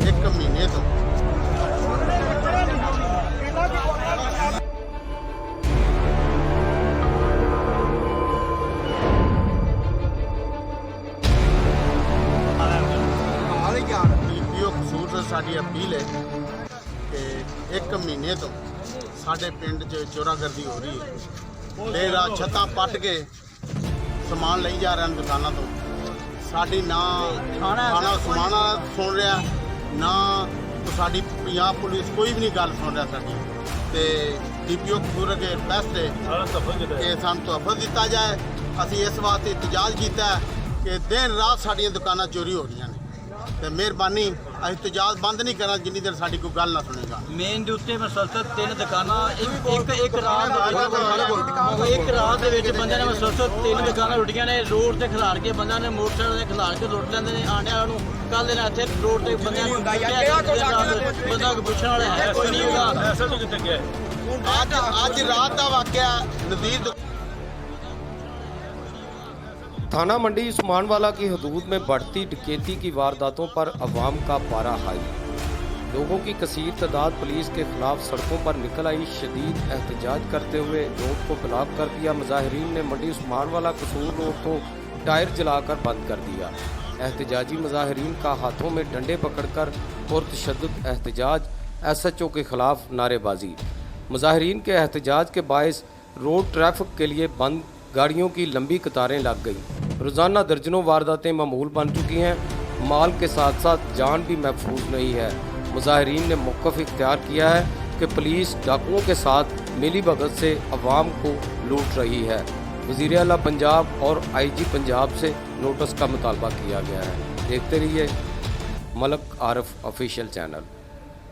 एक महीने तो DPO ਕਸੂਰ ਤੋਂ ਸਾਡੀ ਅਪੀਲ ਹੈ ਕਿ 1 ਮਹੀਨੇ ਤੋਂ ਸਾਡੇ ਪਿੰਡ 'ਚ ਚੋਰਾਗਰਦੀ ਹੋ ਰਹੀ ਹੈ। ਦੇਰ ਰਾਤ ਛੱਤਾਂ ਪੱਟ ਕੇ ਸਮਾਨ ਲਈ ਜਾ ਰਹੇ ਹਨ ਦੁਕਾਨਾਂ ਤੋਂ। ਸਾਡੀ ਨਾ ਖਾਣਾ ਸਮਾਨਾ ਸੁਣ ਰਿਹਾ, ਨਾ ਸਾਡੀ ਪੰਜਾਬ ਪੁਲਿਸ ਕੋਈ ਵੀ ਨਹੀਂ ਗੱਲ ਸੁਣ ਰਿਹਾ ਸਾਡੀ। ਤੇ DPO ਕਸੂਰ ਅੱਗੇ ਬੈਸਟ ਹੈ ਕਿ ਸਾਨੂੰ ਤਹਫ਼ੁਜ਼ ਦਿੱਤਾ ਜਾਏ। ਅਸੀਂ ਇਸ ਵਾਸਤੇ ਇਤਜਾਜ ਕੀਤਾ ਕਿ ਦਿਨ ਰਾਤ ਸਾਡੀਆਂ ਦੁਕਾਨਾਂ ਚੋਰੀ ਹੋ ਰਹੀਆਂ ਨੇ ਤੇ ਮਿਹਰਬਾਨੀ ਅਸੀਂ ਇਤਜਾਜ ਬੰਦ ਨਹੀਂ ਕਰਨਾ ਜਿੰਨੀ ਦੇਰ ਸਾਡੀ ਕੋਈ ਗੱਲ ਨਾ ਸੁਣੇਗਾ। ਮੇਨ ਦੇ ਉੱਤੇ ਮਸਲਸਲ 3 ਦੁਕਾਨਾਂ ਇੱਕ ਰਾਤ ਦੇ ਵਿੱਚ ਬੰਦਿਆਂ ਨੇ ਮਸਲਸਲ 3 ਦੁਕਾਨਾਂ ਲੁੱਟੀਆਂ ਨੇ। ਰੋਡ ਤੇ ਖਿਲਾਰ ਕੇ ਬੰਦਿਆਂ ਨੇ ਮੋਟਰਸਾਈਕਲ ਤੇ ਖਿਲਾਰ ਕੇ ਲੁੱਟ ਲੈਂਦੇ ਨੇ ਆਂਡਿਆਂ ਨੂੰ। ਕੱਲ ਦੇ ਨਾਲ ਇੱਥੇ ਰੋਡ ਤੇ ਬੰਦਿਆਂ ਨੂੰ ਬੰਦਾ ਪੁੱਛਣ ਵਾਲਾ ਹੈ ਕੋਈ ਨਹੀਂ ਹੋਗਾ। ਅੱਜ ਰਾਤ ਦਾ ਵਾਕਿਆ ਨਜ਼ੀਰ थाना मंडी उस्मानवाला की हदूद में बढ़ती डकैती की वारदातों पर अवाम का पारा हाई। लोगों की कसीर तादाद पुलिस के खिलाफ सड़कों पर निकल आई। शदीद एहतजाज करते हुए रोड को ब्लॉक कर दिया। मुजाहिरीन ने मंडी उस्मानवाला कसूर रोड को टायर जलाकर बंद कर दिया। एहतजाजी मुजाहिरीन का हाथों में डंडे पकड़कर और तशद्दुद एहतजाज। SHO के खिलाफ नारेबाजी। मुजाहिरीन के एहतजाज के बायस रोड ट्रैफिक के लिए बंद, गाड़ियों की लंबी कतारें लग गई। रोज़ाना दर्जनों वारदातें मामूल बन चुकी हैं। माल के साथ साथ जान भी महफूज नहीं है। मुजाहिरीन ने मौक़िफ़ इख्तियार किया है कि पुलिस डाकुओं के साथ मिली भगत से अवाम को लूट रही है। वज़ीर आला पंजाब और IG पंजाब से नोटिस का मुतालबा किया गया है। देखते रहिए मलक आरफ ऑफिशियल चैनल।